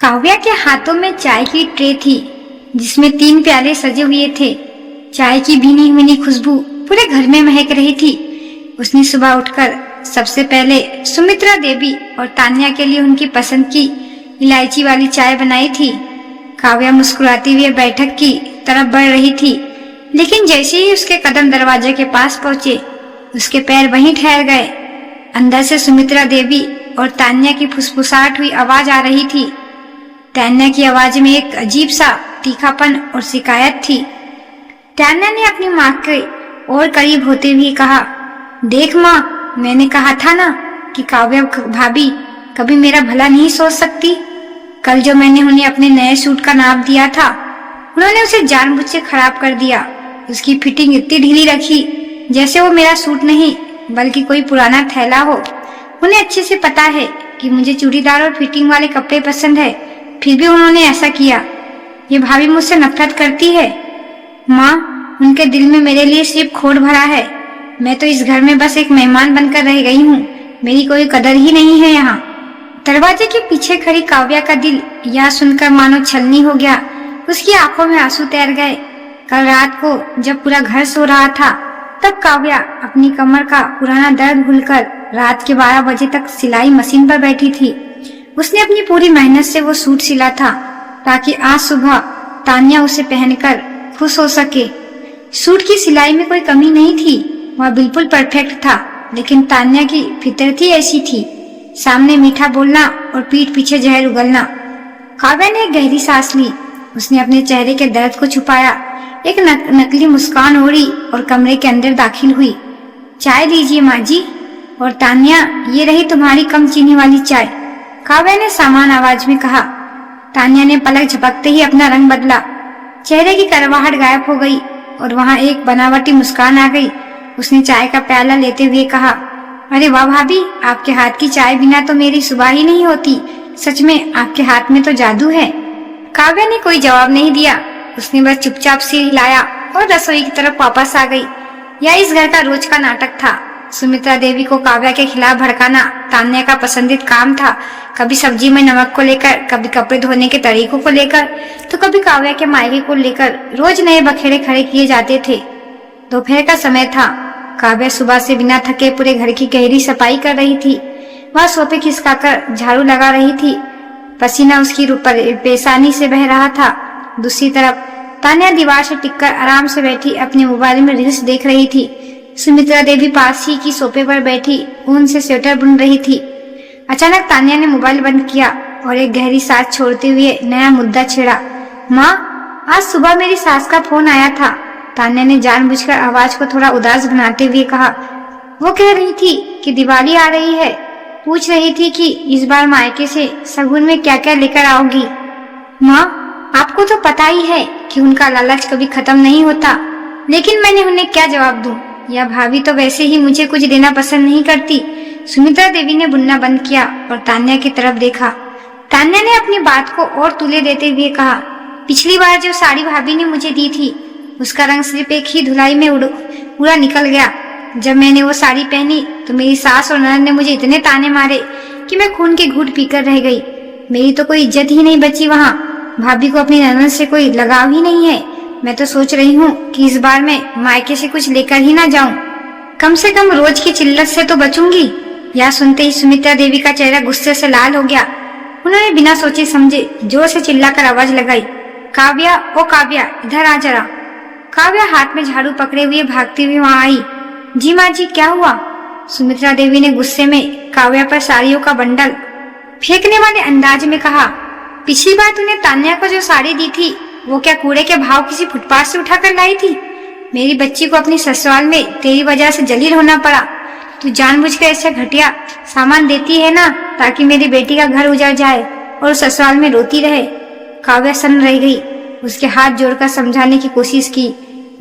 काव्या के हाथों में चाय की ट्रे थी जिसमें 3 प्याले सजे हुए थे। चाय की भीनी भीनी खुशबू पूरे घर में महक रही थी। उसने सुबह उठकर सबसे पहले सुमित्रा देवी और तान्या के लिए उनकी पसंद की इलायची वाली चाय बनाई थी। काव्या मुस्कुराती हुए बैठक की तरफ बढ़ रही थी, लेकिन जैसे ही उसके कदम दरवाजे के पास पहुंचे, उसके पैर वहीं ठहर गए। अंदर से सुमित्रा देवी और तान्या की फुसफुसाहट हुई आवाज आ रही थी। तान्या की आवाज में एक अजीब सा तीखापन और शिकायत थी। तान्या ने अपनी माँ के और करीब होते हुए कहा, देख माँ, मैंने कहा था ना कि काव्या भाभी कभी मेरा भला नहीं सोच सकती। कल जो मैंने उन्हें अपने नए सूट का नाप दिया था, उन्होंने उसे जानबूझ से खराब कर दिया। उसकी फिटिंग इतनी ढीली रखी जैसे वो मेरा सूट नहीं बल्कि कोई पुराना थैला हो। उन्हें अच्छे से पता है कि मुझे चूड़ीदार और फिटिंग वाले कपड़े पसंद है, फिर भी उन्होंने ऐसा किया। ये भाभी मुझसे नफरत करती है। माँ, उनके दिल में मेरे लिए सिर्फ खोट भरा है। मैं तो इस घर में बस एक मेहमान बनकर रह गई हूँ, मेरी कोई कदर ही नहीं है यहाँ। दरवाजे के पीछे खड़ी काव्या का दिल यह सुनकर मानो छलनी हो गया। उसकी आंखों में आंसू तैर गए। कल रात को जब पूरा घर सो रहा था, तब काव्या अपनी कमर का पुराना दर्द भूलकर रात के 12 बजे तक सिलाई मशीन पर बैठी थी। उसने अपनी पूरी मेहनत से वो सूट सिला था ताकि आज सुबह तान्या उसे पहनकर खुश हो सके। सूट की सिलाई में कोई कमी नहीं थी, वह बिल्कुल परफेक्ट था, लेकिन तान्या की फितरत ही ऐसी थी, सामने मीठा बोलना और पीठ पीछे जहर उगलना। काव्या ने एक गहरी सांस ली। उसने अपने चेहरे के दर्द को छुपाया, एक नकली मुस्कान ओढ़ी और कमरे के अंदर दाखिल हुई। चाय लीजिए माँ जी। और तान्या, ये रही तुम्हारी कम चीनी वाली चाय, काव्या ने सामान आवाज में कहा। तान्या ने पलक झपकते ही अपना रंग बदला, चेहरे की करवाहट गायब हो गई और वहां एक बनावटी मुस्कान आ गई। उसने चाय का प्याला लेते हुए कहा, अरे वाह भाभी, आपके हाथ की चाय बिना तो मेरी सुबह ही नहीं होती। सच में आपके हाथ में तो जादू है। काव्या ने कोई जवाब नहीं दिया। उसने बस चुपचाप सिर हिलाया और रसोई की तरफ वापस आ गई। यह इस घर का रोज का नाटक था। सुमित्रा देवी को काव्या के खिलाफ भड़काना तान्या का पसंदीदा काम था। कभी सब्जी में नमक को लेकर, कभी कपड़े धोने के तरीकों को लेकर, तो कभी काव्या के मायके को लेकर रोज नए बखेड़े खड़े किए जाते थे। दोपहर का समय था। काव्या सुबह से बिना थके पूरे घर की गहरी सफाई कर रही थी। वह सोफे खिसकाकर झाड़ू लगा रही थी। पसीना उसकी पेशानी से बह रहा था। दूसरी तरफ तान्या दीवार से टिककर आराम से बैठी अपने मोबाइल में रील्स देख रही थी। सुमित्रा देवी पास ही की सोफे पर बैठी ऊन से स्वेटर बुन रही थी। अचानक तान्या ने मोबाइल बंद किया और एक गहरी सांस छोड़ते हुए नया मुद्दा छेड़ा। माँ, आज सुबह मेरी सास का फोन आया था। तान्या ने जानबूझकर आवाज को थोड़ा उदास बनाते हुए कहा। वो कह रही थी कि दिवाली आ रही है। पूछ रही थी कि इस बार मायके से शगुन में क्या क्या लेकर आओगी। माँ, आपको तो पता ही है कि उनका लालच कभी खत्म नहीं होता, लेकिन मैंने उन्हें क्या जवाब दूं? या भाभी तो वैसे ही मुझे कुछ देना पसंद नहीं करती। सुमित्रा देवी ने बुनना बंद किया और तान्या की तरफ देखा। तान्या ने अपनी बात को और तुले देते हुए कहा, पिछली बार जो साड़ी भाभी ने मुझे दी थी, उसका रंग सिर्फ एक ही धुलाई में पूरा निकल गया। जब मैंने वो साड़ी पहनी तो मेरी सास और ननद ने मुझे इतने ताने मारे कि मैं खून के घूंट पीकर रह गई। मेरी तो कोई इज्जत ही नहीं बची वहाँ। भाभी को अपनी ननद से कोई लगाव ही नहीं है। मैं तो सोच रही हूँ कि इस बार मैं मायके से कुछ लेकर ही ना जाऊं, कम से कम रोज की चिल्लत से तो बचूंगी। यह सुनते ही सुमित्रा देवी का चेहरा गुस्से से लाल हो गया। उन्होंने बिना सोचे समझे जोर से चिल्लाकर आवाज लगाई, काव्या, ओ काव्या, इधर आ जरा। काव्या हाथ में झाड़ू पकड़े हुए भागती हुई वहां आई। जी माँ जी, क्या हुआ? सुमित्रा देवी ने गुस्से में काव्या पर साड़ियों का बंडल फेंकने वाले अंदाज में कहा, पिछली बार तूने तान्या को जो साड़ी दी थी, वो क्या कूड़े के भाव किसी फुटपाथ से उठाकर लाई थी? मेरी बच्ची को अपनी ससुराल में तेरी वजह से जलील होना पड़ा। तू जानबूझकर ऐसा घटिया सामान देती है ना, ताकि मेरी बेटी का घर उजड़ जाए और ससुराल में रोती रहे। काव्या सन्न रह गई। उसके हाथ जोड़कर समझाने की कोशिश की,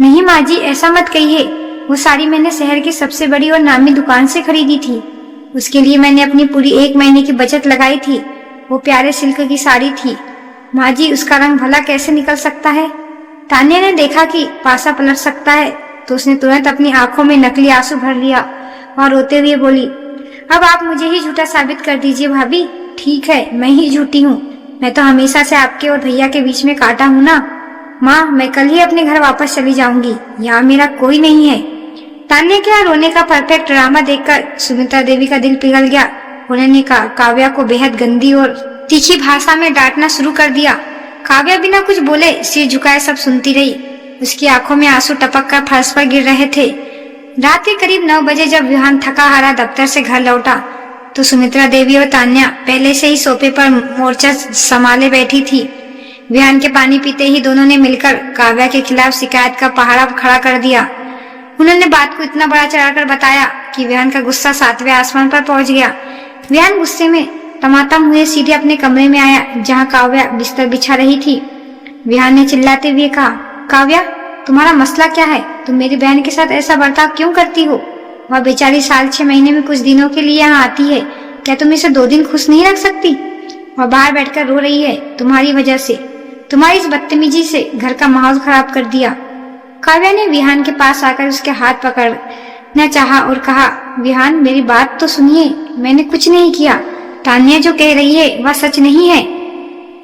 नहीं माँ जी, ऐसा मत कहिए। वो साड़ी मैंने शहर की सबसे बड़ी और नामी दुकान से खरीदी थी। उसके लिए मैंने अपनी पूरी 1 महीने की बचत लगाई थी। वो प्यारे सिल्क की साड़ी थी। माँ जी, उसका रंग भला कैसे निकल सकता है? तान्या ने देखा कि पासा पलट सकता है, तो उसने तुरंत अपनी आंखों में नकली आंसू भर लिया और रोते हुए बोली, अब आप मुझे ही झूठा साबित कर दीजिए भाभी। ठीक है, मैं ही झूठी हूँ। मैं तो हमेशा से आपके और भैया के बीच में कांटा हूँ ना। माँ, मैं कल ही अपने घर वापस चली जाऊंगी, यहाँ मेरा कोई नहीं है। तान्या के रोने का परफेक्ट ड्रामा देखकर सुमित्रा देवी का दिल पिघल गया। उन्होंने काव्या को बेहद गंदी और तीखी भाषा में डांटना शुरू कर दिया। काव्या बिना कुछ बोले सिर झुकाए सब सुनती रही। उसकी आंखों में आंसू टपक कर फर्श पर गिर रहे थे। रात के करीब 9 बजे जब विहान थका हारा दफ्तर से घर लौटा तो सुमित्रा देवी और तान्या पहले से ही सोफे पर मोर्चा संभाले बैठी थी। विहान के पानी पीते ही दोनों ने मिलकर काव्या के खिलाफ शिकायत का पहाड़ा खड़ा कर दिया। उन्होंने बात को इतना बड़ा चढ़ाकर बताया कि विहान का गुस्सा 7वें आसमान पर पहुंच गया। विहान गुस्से में तमातम हुए सीधे अपने कमरे में आया जहां काव्या बिस्तर बिछा रही थी। विहान ने चिल्लाते हुए कहा, काव्या, तुम्हारा मसला क्या है? तुम मेरी बहन के साथ ऐसा बर्ताव क्यों करती हो? वह बेचारी साल 6 महीने में कुछ दिनों के लिए यहाँ आती है, क्या तुम इसे 2 दिन खुश नहीं रख सकती? वह बाहर बैठकर रो रही है तुम्हारी वजह से। तुम्हारी इस बदतमीजी से घर का माहौल खराब कर दिया। काव्या ने विहान के पास आकर उसके हाथ पकड़ना चाहा और कहा, विहान, मेरी बात तो सुनिए, मैंने कुछ नहीं किया। तान्या जो कह रही है वह सच नहीं है।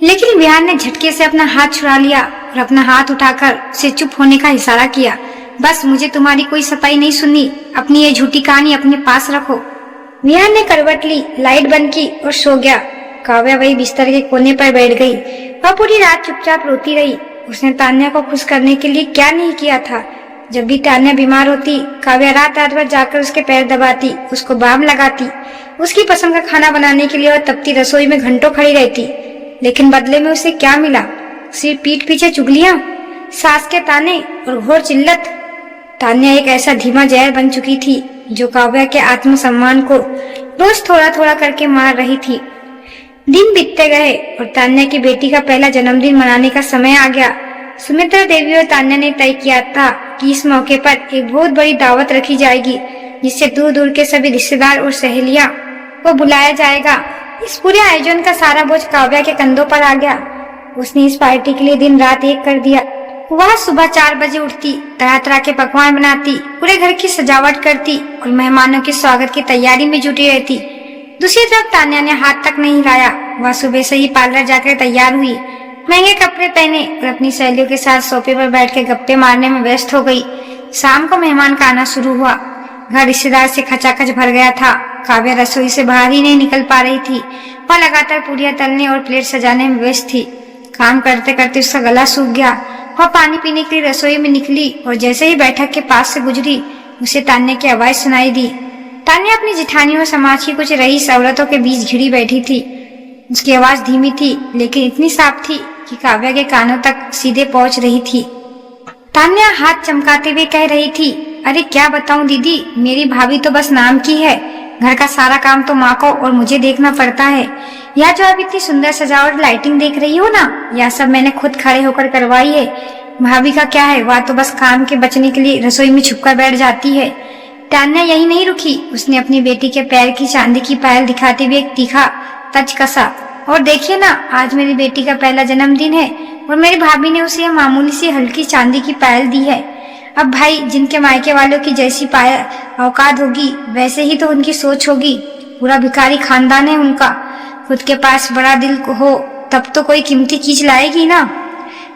लेकिन विहान ने झटके से अपना हाथ छुड़ा लिया और अपना हाथ उठाकर उसे चुप होने का इशारा किया। बस, मुझे तुम्हारी कोई सफाई नहीं सुननी। अपनी ये झूठी कहानी अपने पास रखो। विहान ने करवट ली, लाइट बंद की और सो गया। काव्या वही बिस्तर के कोने पर बैठ गई। वह पूरी रात चुपचाप रोती रही। उसने तान्या को खुश करने के लिए क्या नहीं किया था। जब भी तान्या बीमार होती, काव्या रात रात भर जाकर उसके पैर दबाती, उसको बाम लगाती, उसकी पसंद का खाना बनाने के लिए और तपती रसोई में घंटों खड़ी रहती। लेकिन बदले में उसे क्या मिला? सिर्फ पीठ पीछे चुगलियां, सास के ताने और घोर चिल्लत। तान्या एक ऐसा धीमा जहर बन चुकी थी जो काव्या के आत्मसम्मान को रोज थोड़ा थोड़ा करके मार रही थी। दिन बीतते गए और तान्या की बेटी का पहला जन्मदिन मनाने का समय आ गया। सुमित्रा देवी और तान्या ने तय किया था कि इस मौके पर एक बहुत बड़ी दावत रखी जाएगी जिससे दूर दूर के सभी रिश्तेदार और सहेलियां को बुलाया जाएगा। इस पूरे आयोजन का सारा बोझ काव्या के कंधों पर आ गया। उसने इस पार्टी के लिए दिन रात एक कर दिया। वह सुबह 4 बजे उठती, तरह तरह के पकवान बनाती, पूरे घर की सजावट करती और मेहमानों के स्वागत की तैयारी में जुटी रहती। दूसरी तरफ तान्या ने हाथ तक नहीं लाया। वह सुबह से ही पार्लर जाकर तैयार हुई, महंगे कपड़े पहने और अपनी सहेलियों के साथ सोफे पर बैठ के गप्पे मारने में व्यस्त हो गई। शाम को मेहमान का आना शुरू हुआ। घर रिश्तेदार से खचाखच भर गया था। काव्या रसोई से बाहर ही नहीं निकल पा रही थी। वह लगातार पूरियां तलने और प्लेट सजाने में व्यस्त थी। काम करते करते उसका गला सूख गया। वह पानी पीने के लिए रसोई में निकली और जैसे ही बैठक के पास से गुजरी, उसे तान्या की आवाज सुनाई दी। तान्या अपनी जिठानी और समाज की कुछ रईस औरतों के बीच घिरी बैठी थी। उसकी आवाज धीमी थी लेकिन इतनी साफ थी कि काव्या के कानों तक सीधे पहुंच रही थी। तान्या हाथ चमकाते हुए कह रही थी, अरे क्या बताऊं दीदी, मेरी भाभी तो बस नाम की है। घर का सारा काम तो माँ को और मुझे देखना पड़ता है। यह जो अब इतनी सुंदर सजावट लाइटिंग देख रही हो ना, यह सब मैंने खुद खड़े होकर करवाई है। भाभी का क्या है, वह तो बस काम के बचने के लिए रसोई में छुपकर बैठ जाती है। तान्या यही नहीं रुकी। उसने अपनी बेटी के पैर की चांदी की पायल दिखाते हुए एक तीखा तज कसा, और देखिए ना, आज मेरी बेटी का पहला जन्मदिन है और मेरी भाभी ने उसे यह मामूली सी हल्की चांदी की पायल दी है। अब भाई, जिनके मायके वालों की जैसी पायल औकात होगी वैसे ही तो उनकी सोच होगी। पूरा भिखारी खानदान है उनका। खुद के पास बड़ा दिल हो तब तो कोई कीमती चीज लाएगी ना।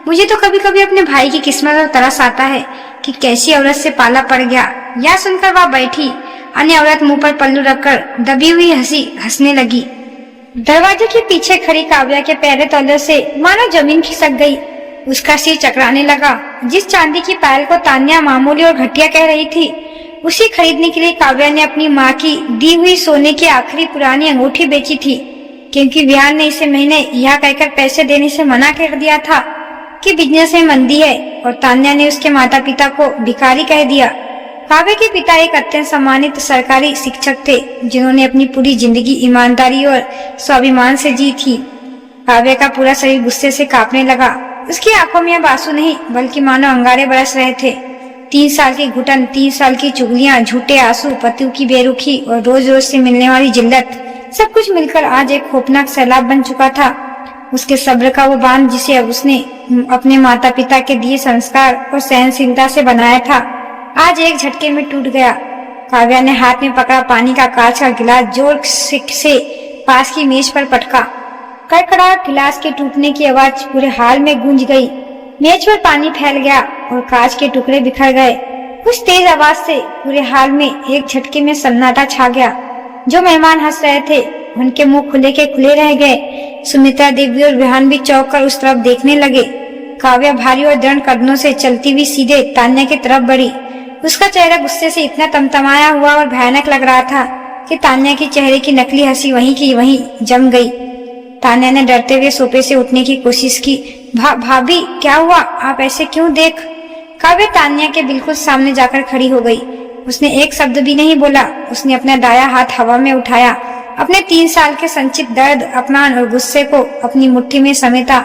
मुझे तो कभी कभी अपने भाई की किस्मत पर तरस आता है कि कैसी औरत से पाला पड़ गया। यह सुनकर वह बैठी। अन्य औरत मुंह पर पल्लू रखकर दबी हुई हंसी हंसने लगी। दरवाजे के पीछे खड़ी काव्या के पैरे तले से मानो जमीन खिसक गई। उसका सिर चकराने लगा। जिस चांदी की पायल को तान्या मामूली और घटिया कह रही थी, उसी खरीदने के लिए काव्या ने अपनी माँ की दी हुई सोने की आखिरी पुरानी अंगूठी बेची थी, क्योंकि विहान ने इसे महीने यह कहकर पैसे देने से मना कर दिया था कि बिजनेस में मंदी है, और तान्या ने उसके माता पिता को भिखारी कह दिया। काव्या के पिता एक अत्यंत सम्मानित सरकारी शिक्षक थे जिन्होंने अपनी पूरी जिंदगी ईमानदारी और स्वाभिमान से जी थी। काव्या का पूरा शरीर गुस्से से कांपने लगा। उसकी आंखों में अब आंसू नहीं बल्कि मानो अंगारे बरस रहे थे। 3 साल की घुटन, 3 साल की चुगलियां, झूठे आंसू, पतियों की बेरुखी और रोज रोज से मिलने वाली जिल्लत, सब कुछ मिलकर आज एक खौफनाक सैलाब बन चुका था। उसके सब्र का वो बांध जिसे अब उसने अपने माता पिता के दिए संस्कार और सहनशीलता से बनाया था, आज एक झटके में टूट गया। काव्या ने हाथ में पकड़ा पानी का कांच का गिलास जोर से पास की मेज पर पटका। कड़कड़ाहट गिलास के टूटने की आवाज पूरे हॉल में गूंज गई। मेज पर पानी फैल गया और कांच के टुकड़े बिखर गए। उस तेज आवाज से पूरे हॉल में एक झटके में सन्नाटा छा गया। जो मेहमान हंस रहे थे उनके मुंह खुले के खुले रह गए। सुमित्रा देवी और विहान भी चौंक कर उस तरफ देखने लगे। काव्या भारी और दृढ़ कदमों से चलती हुई सीधे तान्या की तरफ बढ़ी। उसका चेहरा गुस्से से इतना तमतमाया हुआ और भयानक लग रहा था कि तान्या के चेहरे की नकली हंसी वहीं की वहीं जम गई। तान्या ने डरते हुए सोफे से उठने की कोशिश की। भाभी क्या हुआ, आप ऐसे क्यों देख? काव्या तान्या के बिल्कुल सामने जाकर खड़ी हो गई। उसने एक शब्द भी नहीं बोला। उसने अपना दाया हाथ हवा में उठाया, अपने 3 साल के संचित दर्द, अपमान और गुस्से को अपनी मुट्ठी में समेटा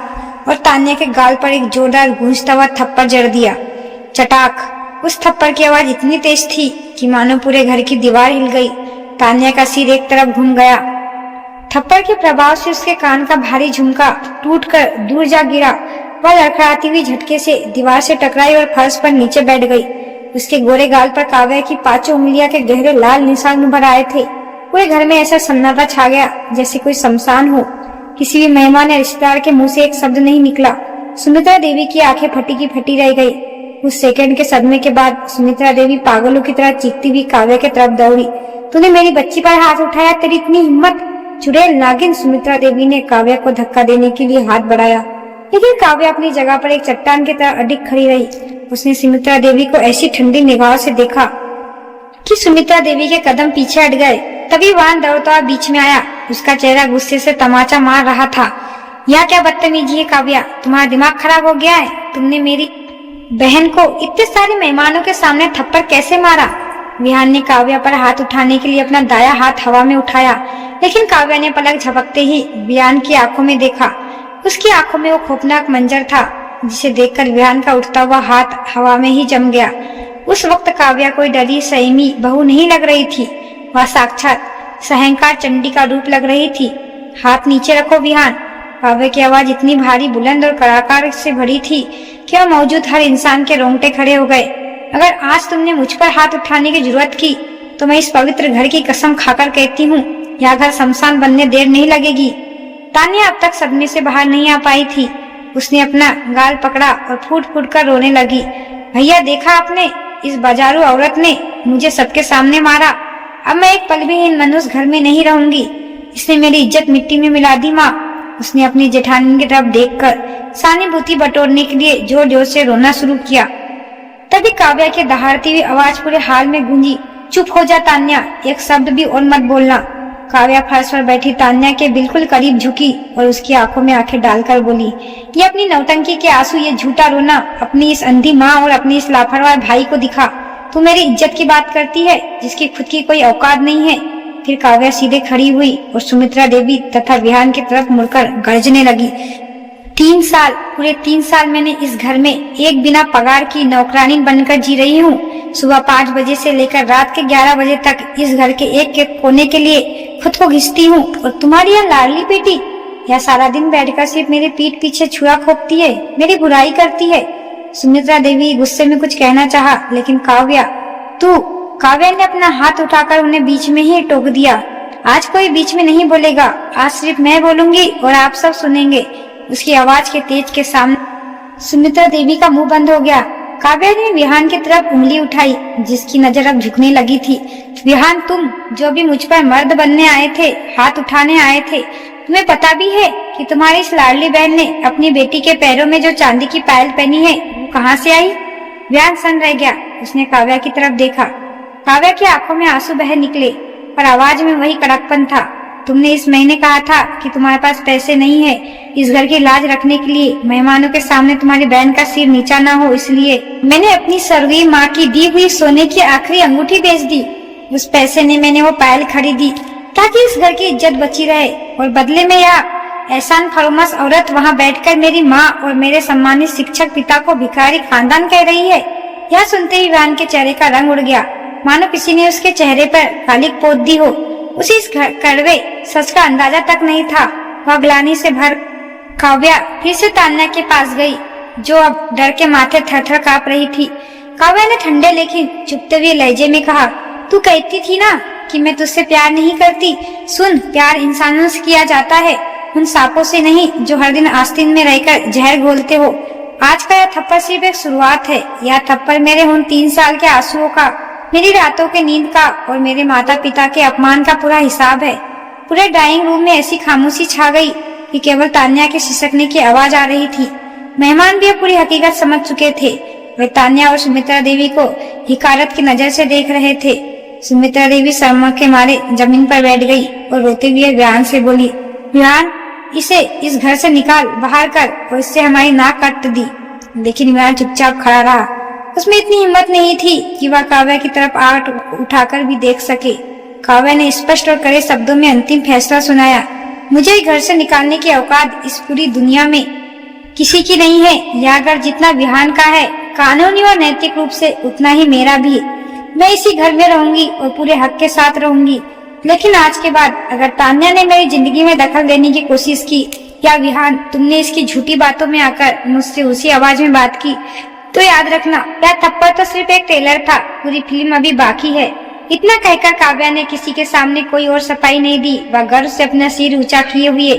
और तान्या के गाल पर एक जोरदार गूंजता हुआ थप्पड़ जड़ दिया। चटाक! उस थप्पड़ की आवाज इतनी तेज थी कि मानो पूरे घर की दीवार हिल गई। तान्या का सिर एक तरफ घूम गया। थप्पड़ के प्रभाव से उसके कान का भारी झुमका टूटकर दूर जा गिरा। वह लड़खड़ाती हुई झटके से दीवार से टकराई और फर्श पर नीचे बैठ गई। उसके गोरे गाल पर काव्या की 5 उंगलियां के गहरे लाल निशान उभर आए थे। पूरे घर में ऐसा सन्नाटा छा गया जैसे कोई शमशान हो। किसी भी मेहमान या रिश्तेदार के मुंह से एक शब्द नहीं निकला। सुमित्रा देवी की आंखें फटी की फटी रह गई। उस सेकंड के सदमे के बाद सुमित्रा देवी पागलों की तरह चीखती हुई काव्या की तरफ दौड़ी। तूने मेरी बच्ची पर हाथ उठाया, तेरी इतनी हिम्मत? चुड़ैल नागिन! सुमित्रा देवी ने काव्या को धक्का देने के लिए हाथ बढ़ाया, लेकिन काव्या अपनी जगह पर एक चट्टान की तरह अडिग खड़ी रही। उसने सुमित्रा देवी को ऐसी ठंडी निगाहों से देखा कि सुमित्रा देवी के कदम पीछे हट गए। तभी वाहन दौड़ता बीच में आया। उसका चेहरा गुस्से से तमाचा मार रहा था। यह क्या बदतमीजी है काव्या? तुम्हारा दिमाग खराब हो गया है? तुमने मेरी बहन को इतने सारे मेहमानों के सामने थप्पड़ कैसे मारा? विहान ने काव्या पर हाथ उठाने के लिए अपना दाया हाथ हवा में उठाया, लेकिन काव्या ने पलक झपकते ही विहान की आंखों में देखा। उसकी आंखों में वो खौफनाक मंजर था जिसे देखकर विहान का उठता हुआ हाथ हवा में ही जम गया। उस वक्त काव्या कोई डरी संयमी बहू नहीं लग रही थी। वह साक्षात सहंकार चंडी का रूप लग रही थी। हाथ नीचे रखो विहान! काव्या की आवाज इतनी भारी, बुलंद और कराकार से भरी थी कि वह मौजूद हर इंसान के रोंगटे खड़े हो गए। अगर आज तुमने मुझ पर हाथ उठाने की जरूरत की तो मैं इस पवित्र घर की कसम खाकर कहती हूँ, यह घर शमशान बनने देर नहीं लगेगी। तान्या अब तक सदमे से बाहर नहीं आ पाई थी। उसने अपना गाल पकड़ा और फूट फूट कर रोने लगी। भैया देखा आपने, इस बाजारू औरत ने मुझे सबके सामने मारा। अब मैं एक पल भी इन मनुष्य घर में नहीं रहूंगी। इसने मेरी इज्जत मिट्टी में मिला दी। माँ! उसने अपनी जेठानी की तरफ देखकर सहानुभूति बटोरने के लिए जोर जोर से रोना शुरू किया। तभी काव्या की दहाड़ती हुई आवाज पूरे हाल में गूंजी, चुप हो जा तान्या, एक शब्द भी और मत बोलना। काव्या फर्श पर बैठी तान्या के बिल्कुल करीब झुकी और उसकी आंखों में आंखें डालकर बोली, ये अपनी नौटंकी के आंसू, ये झूठा रोना अपनी इस अंधी माँ और अपनी इस लापरवाह भाई को दिखा। तू मेरी इज्जत की बात करती है जिसकी खुद की कोई औकात नहीं है। फिर काव्या सीधे खड़ी हुई और सुमित्रा देवी तथा विहान की तरफ मुड़कर गर्जने लगी। 3 साल, पूरे 3 साल मैंने इस घर में एक बिना पगार की नौकरानी बनकर जी रही हूँ। सुबह 5 बजे से लेकर रात के 11 बजे तक इस घर के एक एक कोने के लिए खुद को घिसती हूँ, और तुम्हारी यह लाडली बेटी यह सारा दिन बैठकर सिर्फ मेरे पीठ पीछे छुरा खोपती है, मेरी बुराई करती है। सुमित्रा देवी गुस्से में कुछ कहना चाहा, लेकिन काव्या ने अपना हाथ उठाकर उन्हें बीच में ही टोक दिया। आज कोई बीच में नहीं बोलेगा, आज सिर्फ मैं बोलूंगी और आप सब सुनेंगे। उसकी आवाज के तेज के सामने सुमित्रा देवी का मुंह बंद हो गया। काव्या ने विहान की तरफ उंगली उठाई, जिसकी नजर अब झुकने लगी थी। विहान, तुम जो भी मुझ पर मर्द बनने आए थे, हाथ उठाने आए थे, तुम्हें पता भी है कि तुम्हारी इस लाडली बहन ने अपनी बेटी के पैरों में जो चांदी की पायल पहनी है वो कहाँ से आई? विहान सन्न रह गया। उसने काव्या की तरफ देखा। काव्या की आंखों में आंसू बह निकले, पर आवाज में वही कड़कपन था। तुमने इस महीने कहा था कि तुम्हारे पास पैसे नहीं है इस घर की लाज रखने के लिए, मेहमानों के सामने तुम्हारी बहन का सिर नीचा ना हो, इसलिए मैंने अपनी स्वर्गीय माँ की दी हुई सोने की आखिरी अंगूठी बेच दी। उस पैसे ने मैंने वो पायल खरीदी ताकि इस घर की इज्जत बची रहे, और बदले में यह एहसान फरोमस औरत वहाँ बैठकर मेरी माँ और मेरे सम्मानित शिक्षक पिता को भिखारी खानदान कह रही है। यह सुनते ही विहान के चेहरे का रंग उड़ गया, मानो किसी ने उसके चेहरे पर कालिक पोत दी हो। उसे इस कड़वे सच का अंदाजा तक नहीं था। वह ग्लानि से भर काव्या फिर से तान्या के पास गई, जो अब डर के माथे थर-थर कांप रही थी। काव्या ने ठंडे लेकिन चुपते हुए लहजे में कहा, तू कहती थी ना कि मैं तुझसे प्यार नहीं करती। सुन, प्यार इंसानों से किया जाता है, उन सांपों से नहीं जो हर दिन आस्तीन में रहकर जहर घोलते हो। आज का यह थप्पड़ सिर्फ एक शुरुआत है। यह थप्पड़ मेरे उन 3 साल के आंसुओं का, मेरी रातों के नींद का और मेरे माता पिता के अपमान का पूरा हिसाब है। पूरे ड्राइंग रूम में ऐसी खामोशी छा गई कि केवल तान्या के सिसकने की आवाज आ रही थी। मेहमान भी अब पूरी हकीकत समझ चुके थे। वे तान्या और सुमित्रा देवी को हिकारत की नजर से देख रहे थे। सुमित्रा देवी शर्मा के मारे जमीन पर बैठ गई और रोते हुए विहान से बोली, विहान, इसे इस घर से निकाल बाहर कर और इससे हमारी नाक काट दी। लेकिन विहान चुपचाप खड़ा रहा। उसमें इतनी हिम्मत नहीं थी कि वह काव्या की तरफ आंख उठाकर भी देख सके। काव्या ने स्पष्ट और कड़े शब्दों में अंतिम फैसला सुनाया, मुझे घर से निकालने की औकात इस पूरी दुनिया में किसी की नहीं है। यह घर जितना विहान का है, कानूनी और नैतिक रूप से उतना ही मेरा भी। मैं इसी घर में रहूंगी और पूरे हक के साथ रहूंगी। लेकिन आज के बाद अगर तान्या ने मेरी जिंदगी में दखल देने की कोशिश की या विहान तुमने इसकी झूठी बातों में आकर मुझसे उसी आवाज में बात की, तो याद रखना यह थप्पड़ तो सिर्फ एक ट्रेलर था, पूरी फिल्म अभी बाकी है। इतना कहकर काव्या ने किसी के सामने कोई और सफाई नहीं दी। वह गर्व से अपना सिर ऊंचा किए हुए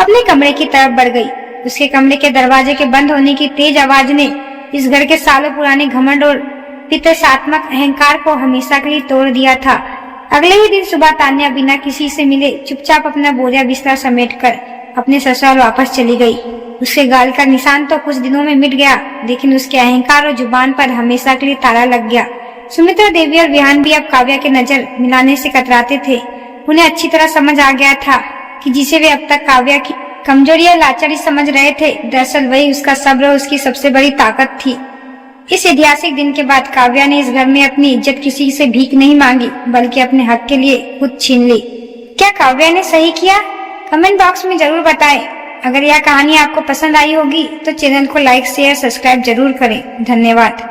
अपने कमरे की तरफ बढ़ गई। उसके कमरे के दरवाजे के बंद होने की तेज आवाज ने इस घर के सालों पुराने घमंड और पितृसात्मक अहंकार को हमेशा के लिए तोड़ दिया था। अगले ही दिन सुबह तान्या बिना किसी से मिले चुपचाप अपना बोरिया बिस्तर समेटकर अपने ससुराल वापस चली गई। उसके गाल का निशान तो कुछ दिनों में मिट गया, लेकिन उसके अहंकार और जुबान पर हमेशा के लिए ताला लग गया। सुमित्रा देवी और विहान भी अब काव्या के नजर मिलाने से कतराते थे। उन्हें अच्छी तरह समझ आ गया था कि जिसे वे अब तक काव्या की कमजोरी या लाचारी समझ रहे थे, दरअसल वही उसका सब्र और उसकी सबसे बड़ी ताकत थी। इस ऐतिहासिक दिन के बाद काव्या ने इस घर में अपनी इज्जत किसी से भीख नहीं मांगी, बल्कि अपने हक के लिए खुद छीन ली। क्या काव्या ने सही किया? कमेंट बॉक्स में जरूर बताएं। अगर यह कहानी आपको पसंद आई होगी तो चैनल को लाइक, शेयर, सब्सक्राइब जरूर करें। धन्यवाद।